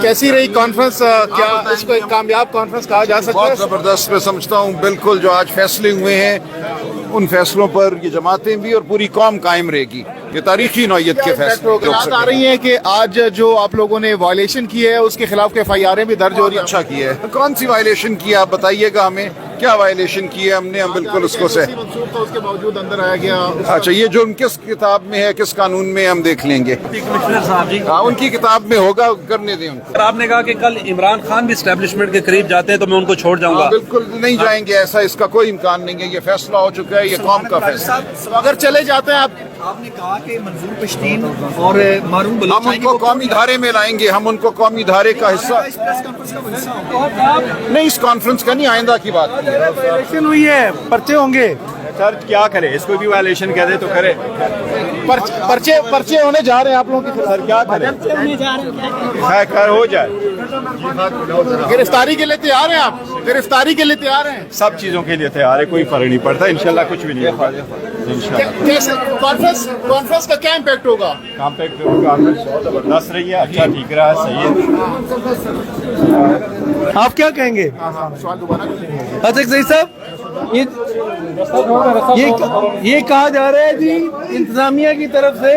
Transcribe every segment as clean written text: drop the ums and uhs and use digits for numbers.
कैसी रही कॉन्फ्रेंस? क्या इसको एक कामयाब कॉन्फ्रेंस कहा जा सकता है? बहुत ज़बरदस्त मैं समझता हूँ। बिल्कुल जो आज फैसले हुए हैं उन फैसलों पर ये जमातें भी और पूरी कौम कायम रहेगी। ये तारीखी नौयत के फैसले बात आ रही है कि आज जो आप लोगों ने वायलेशन की है उसके खिलाफ FIR भी दर्ज हो रही है। अच्छा किया है। कौन सी वायलेशन की आप बताइएगा हमें, क्या वायलेशन की है हमने? हम बिल्कुल उसको से मंसूब था, उसके बावजूद अंदर आया गया। अच्छा, ये जुर्म किस किताब में है, किस कानून में, हम देख लेंगे। कमिश्नर साहब जी, हाँ, उनकी किताब में होगा, करने दें उनको। आपने कहा कि कल इमरान खान भी एस्टेब्लिशमेंट के करीब जाते हैं तो मैं उनको छोड़ जाऊंगा। हाँ, बिल्कुल नहीं जाएंगे, ऐसा इसका कोई इम्कान नहीं है। ये फैसला हो चुका है, ये कौम का फैसला। अगर चले जाते हैं आपने कहा कि मंजूर पश्तीन और मारूम हम बलोच उनको कौमी धारे में लाएंगे, हम उनको कौमी धारे का हिस्सा नहीं, इस कॉन्फ्रेंस का नहीं, आइंदा की बात की है। वायलेशन हुई है, पर्चे होंगे। सर क्या करे, इसको भी वायलेशन कह दे तो करे। पर्चे होने जा रहे हैं आप लोगों की। सर क्या करे, खैर हो जाए। गिरफ्तारी के लिए तैयार हैं आप? गिरफ्तारी के लिए तैयार हैं? सब चीजों के लिए तैयार है, कोई फर्क नहीं पड़ता। इंशाल्लाह कुछ भी नहीं होगा इंशाल्लाह। कॉन्फ्रेंस का क्या इम्पैक्ट होगा? कॉम्पैक्ट बहुत जबरदस्त रही है, अच्छा ठीक रहा है, सही है। आप क्या कहेंगे? सवाल दोबारा करेंगे। अध्यक्ष सही साहब, ये कहा जा रहा है जी इंतजामिया की तरफ से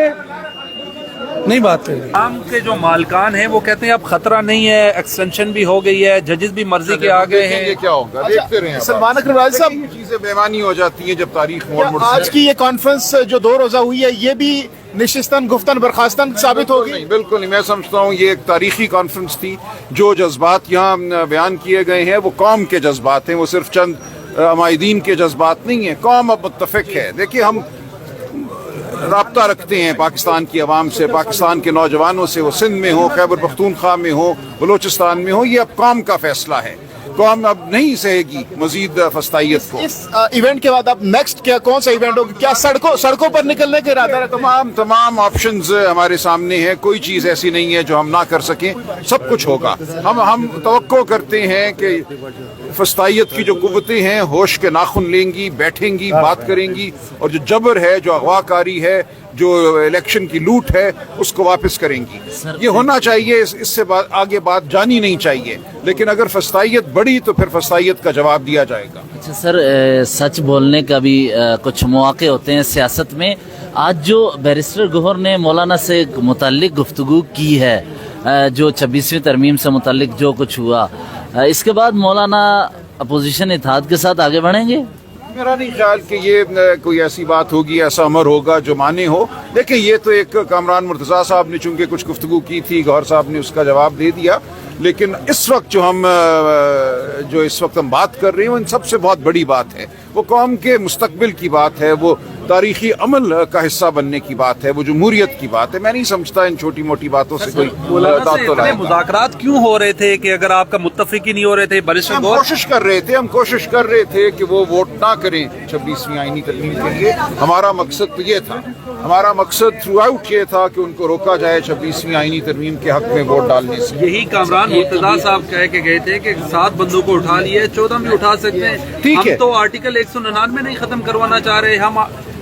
नहीं बात करें। आम के जो मालकान हैं वो कहते हैं अब खतरा नहीं है, एक्सटेंशन भी हो गई है, जजेस भी मर्जी के आ गए हैं। ये क्या होगा, देखते रहे। सलमान अकरम साहब, ये चीजें बेमानी हो जाती हैं जब तारीख मोड़ मोड़ आज की ये कॉन्फ्रेंस जो 2 रोजा हुई है, ये भी निशिस्तन गुफ्तन बर्खास्तन साबित होगी? नहीं, बिल्कुल नहीं। मैं समझता हूँ ये एक तारीखी कॉन्फ्रेंस थी। जो जज्बात यहाँ बयान किए गए हैं वो कौम के जज्बात हैं, वो सिर्फ चंद अमायदीन के जज्बात नहीं है। कौम अब मुत्तफिक है। देखिए, हम राब्ता रखते हैं पाकिस्तान की आवाम से, पाकिस्तान के नौजवानों से, वो सिंध में हो, खैबर पख्तूनख्वा में हो, बलूचिस्तान में हो। ये अब कौम का फैसला है। कौम अब नहीं सहेगी मजीद फस्तायत को। इस इवेंट के बाद अब नेक्स्ट क्या, कौन सा इवेंट होगा? क्या सड़कों पर निकलने के इरादा है? तमाम ऑप्शंस हमारे सामने हैं। कोई चीज़ ऐसी नहीं है जो हम ना कर सकें, सब कुछ होगा। हम तवक्को करते हैं कि फस्तायत की जो कुव्वतें हैं होश के नाखुन लेंगी, बैठेंगी, बात करेंगी, और जो जबर है, जो अगवाकारी है, जो इलेक्शन की लूट है, उसको वापस करेंगी। ये होना चाहिए, इससे आगे बात जानी नहीं चाहिए। लेकिन अगर फस्तायत बढ़ी तो फिर फस्तायत का जवाब दिया जाएगा। अच्छा सर, सच बोलने का भी कुछ मौके होते हैं सियासत में। आज जो बैरिस्टर गौहर ने मौलाना से मुताल्लिक गुफ्तगू की है, जो 26वीं तरमीम से मुताल्लिक जो कुछ हुआ, इसके बाद मौलाना अपोजिशन इत्तेहाद के साथ आगे बढ़ेंगे? मेरा नहीं ख्याल कि ये कोई ऐसी बात होगी, ऐसा अमर होगा जो माने हो। देखिए, ये तो एक कामरान मुर्तज़ा साहब ने चूंकि कुछ गुफ्तगू की थी, गौहर साहब ने उसका जवाब दे दिया। लेकिन इस वक्त जो इस वक्त हम बात कर रहे हैं, वो इन सबसे बहुत बड़ी बात है। वो कौम के मुस्तकबिल की बात है, वो तारीखी अमल का हिस्सा बनने की बात है, वो जमहूरियत की बात है। मैं नहीं समझता इन छोटी मोटी बातों से कोई मुज़ाकरात क्यों हो रहे थे कि अगर आपका मुत्तफिक ही नहीं हो रहे थे? हम कोशिश कर रहे थे कि वो वोट ना करें 26वीं आईनी तरमीम के लिए। हमारा मकसद तो ये था, हमारा मकसद थ्रू आउट ये था कि उनको रोका जाए 26वीं आईनी तरमीम के हक में वोट डालने से। यही कामरान मुर्तज़ा साहब कह के गए थे कि 7 बंदों को उठा लिए, 14 भी उठा सकते हैं। ठीक है, हम तो आर्टिकल 199 नहीं खत्म करवाना चाह रहे, हम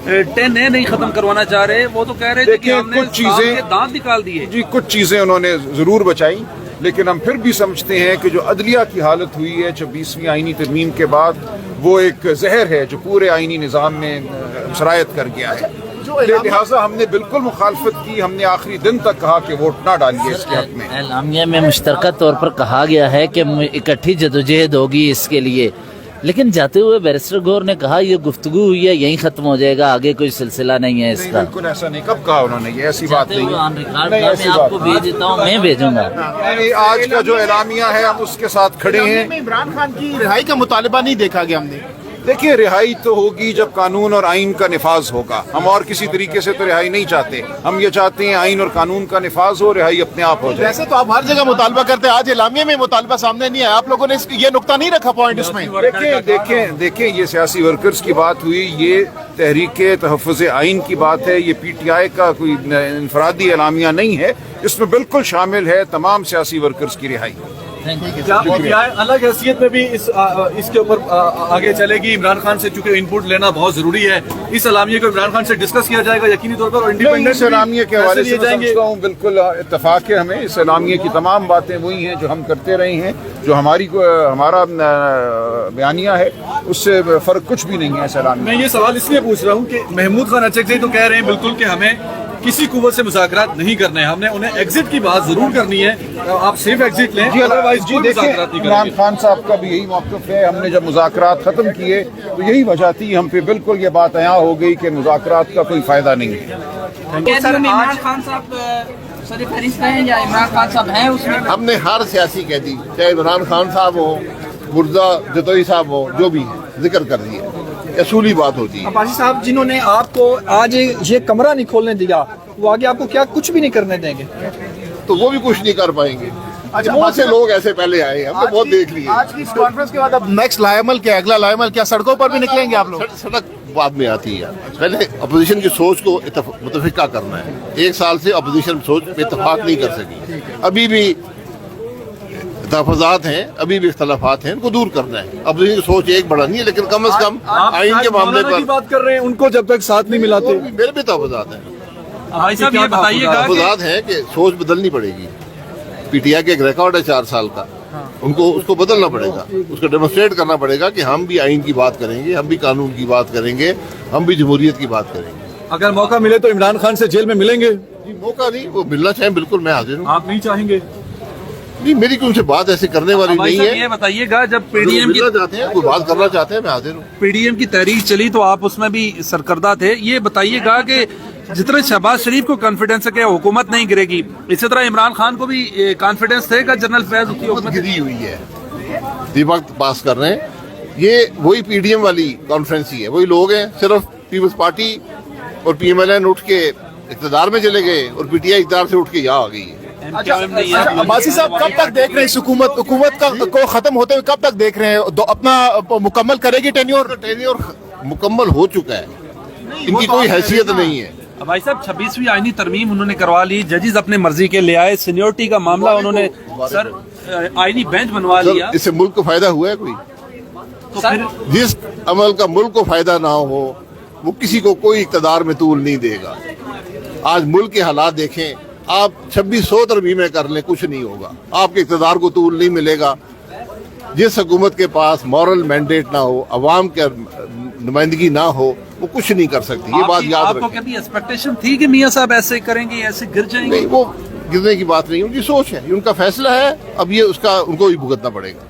10A नहीं खत्म करवाना चाह रहे। वो तो कह रहे थे कि हमने कुछ चीजें दांत निकाल दिए। जी, कुछ चीजें उन्होंने जरूर बचाई, लेकिन हम फिर भी समझते हैं कि जो अदलिया की हालत हुई है 26वीं आईनी तरमीम के बाद, वो एक जहर है जो पूरे आईनी निज़ाम में सरायत कर गया है। लिहाजा हमने बिल्कुल मुखालफत की। हमने आखिरी दिन तक कहा कि वोट ना डालिए इसके हक में। एलामिया में मुश्तरका तौर पर कहा गया है कि इकट्ठी जदोजहद होगी इसके लिए, लेकिन जाते हुए बैरिस्टर गौहर ने कहा ये गुफ्तगू हुई है, यहीं खत्म हो जाएगा, आगे कोई सिलसिला नहीं है इसका। बिल्कुल ऐसा नहीं। कब कहा उन्होंने? ये ऐसी बात नहीं है। मैं आपको भेज देता हूँ, मैं भेजूंगा। आज का जो एलामिया है, हम उसके साथ खड़े हैं। इमरान खान की रिहाई का मुतालिबा नहीं देखा गया हमने। देखिए, रिहाई तो होगी जब कानून और आइन का निफाज होगा। हम और किसी तरीके से तो रिहाई नहीं चाहते। हम ये चाहते हैं आइन और कानून का निफाज हो, रिहाई अपने आप हो जाए। वैसे तो आप हर जगह मुतालबा करते हैं, आज एलामिया में मुतालबा सामने नहीं आया। आप लोगों ने ये नुक्ता नहीं रखा पॉइंट इसमें? देखें, ये सियासी वर्कर्स की बात हुई, ये तहरीके तहफ़्फ़ुज़ आइन की बात है। ये PTI का कोई इनफरादी एलामिया नहीं है। इसमें बिल्कुल शामिल है तमाम सियासी वर्कर्स की रिहाई। کیا الگ حیثیت میں بھی اس کے اوپر آگے چلے گی عمران خان سے، چونکہ ان پٹ لینا بہت ضروری ہے، اس اعلامیے کو عمران خان سے ڈسکس کیا جائے گا یقینی طور پر، اور اس اعلامیے کے حوالے سے میں سمجھتا ہوں بالکل اتفاق ہے ہمیں، اس اعلامیے کی تمام باتیں وہی ہیں جو ہم کرتے رہے ہیں، جو ہمارا بیانیہ ہے، اس سے فرق کچھ بھی نہیں ہے اس اعلامیے میں یہ سوال اس لیے پوچھ رہا ہوں کہ محمود خان اچکزئی تو کہہ رہے ہیں بالکل کہ ہمیں کسی قوت سے مذاکرات نہیں کرنے ہیں، ہم نے انہیں ایگزٹ کی بات ضرور کرنی ہے، آپ سیف ایگزٹ لیں، ادروائز کوئی مذاکرات نہیں کریں گے۔ عمران خان صاحب کا بھی یہی موقف ہے، ہم نے جب مذاکرات ختم کیے تو یہی وجہ تھی، ہم پہ بالکل یہ بات عیاں ہو گئی کہ مذاکرات کا کوئی فائدہ نہیں ہے۔ عمران خان صاحب سر فہرست ہیں یا عمران خان صاحب ہیں اس میں؟ ہم نے ہر سیاسی قیدی چاہے عمران خان صاحب ہو، مرزا جتوئی صاحب ہو، جو بھی ہے ذکر کر دیا، اصولی بات ہوتی ہے۔ عباسی صاحب جنہوں نے آپ کو آج یہ کمرہ نہیں کھولنے دیا، وہ آگے آپ کو کیا کچھ بھی نہیں کرنے دیں گے؟ تو وہ بھی کچھ نہیں کر پائیں گے۔ بہت سے لوگ ایسے پہلے آئے ہیں، ہم نے بہت دیکھ لیے۔ آج کی اس کانفرنس کے بعد اب نیکسٹ لائے عمل کیا، اگلا لائے عمل کیا، سڑکوں پر بھی نکلیں گے آپ لوگ؟ سڑک بعد میں آتی ہے، پہلے اپوزیشن کی سوچ کو متفقہ کرنا ہے۔ ایک سال سے اپوزیشن سوچ پہ اتفاق نہیں کر سکی، ابھی بھی تحفظات ہیں، ابھی بھی اختلافات ہیں، ان کو دور کرنا ہے۔ اپوزیشن کی سوچ ایک بڑا نہیں ہے، لیکن کم از کم آئین کے معاملے پر بات کر رہے ہیں، ان کو جب تک ساتھ نہیں ملاتے۔ میرے بھی تحفظات ہیں، بھائی صاحب یہ بتائیے گا کہ تحفظات ہیں کہ سوچ بدلنی پڑے گی۔ پی ٹی آئی کا ایک ریکارڈ ہے 4 سال کا، ان کو اس کو بدلنا پڑے گا، اس کو ڈیمونسٹریٹ کرنا پڑے گا کہ ہم بھی آئین کی بات کریں گے، ہم بھی قانون کی بات کریں گے، ہم بھی جمہوریت کی بات کریں گے۔ اگر موقع ملے تو عمران خان سے جیل میں ملیں گے؟ موقع نہیں، وہ ملنا چاہیں بالکل میں حاضر ہوں۔ آپ نہیں چاہیں گے؟ نہیں، میری کوئی ان سے بات ایسے کرنے والی بھائی نہیں صاحب ہے۔ یہ بتائیے گا جب پی ڈی ایم کی ملنا چاہتے ہیں، کوئی بات کرنا چاہتے ہیں، میں حاضر ہوں۔ پی ڈی ایم کی تحریک چلی تو آپ اس میں بھی سرکردہ تھے، یہ بتائیے گا کہ جتنے شہباز شریف کو کانفیڈنس ہے کہ حکومت نہیں گرے گی، اسی طرح عمران خان کو بھی کانفیڈنس تھے کہ جنرل فیض کی حکومت گری ہوئی ہے، وقت پاس کر رہے ہیں۔ یہ وہی پی ڈی ایم والی کانفرنس ہی ہے، وہی لوگ ہیں، صرف پیپلز پارٹی اور پی ایم ایل این اٹھ کے اقتدار میں چلے گئے اور پی ٹی آئی اقتدار سے اٹھ کے یہاں آ گئی ہے۔ عباسی صاحب کب تک دیکھ رہے ہیں حکومت کو ختم ہوتے ہوئے کب تک دیکھ رہے ہیں؟ اپنا مکمل کرے گی ٹینیور مکمل ہو چکا ہے، ان کی کوئی حیثیت نہیں ہے۔ بھائی صاحب 26ویں آئینی ترمیم انہوں نے کروا لی، ججز اپنے مرضی کے لے آئے، سینیورٹی کا معاملہ انہوں نے سر آئینی بینچ بنوا لیا۔ اس سے ملک کو فائدہ ہوا ہے کوئی؟ تو پھر جس عمل کا ملک کو فائدہ نہ ہو وہ کسی کو کوئی اقتدار میں طول نہیں دے گا۔ آج ملک کے حالات دیکھیں، آپ 2600 ترمیمیں کر لیں کچھ نہیں ہوگا، آپ کے اقتدار کو طول نہیں ملے گا۔ جس حکومت کے پاس مورل مینڈیٹ نہ ہو، عوام کے نمائندگی نہ ہو، وہ کچھ نہیں کر سکتی، یہ بات یاد آپ کو رکھیں۔ کبھی ایکسپیکٹیشن تھی کہ میاں صاحب ایسے کریں گے، ایسے گر جائیں گے؟ نہیں، وہ گرنے کی بات نہیں، ان کی سوچ ہے، یہ ان کا فیصلہ ہے، اب یہ اس کا ان کو ہی بھگتنا پڑے گا۔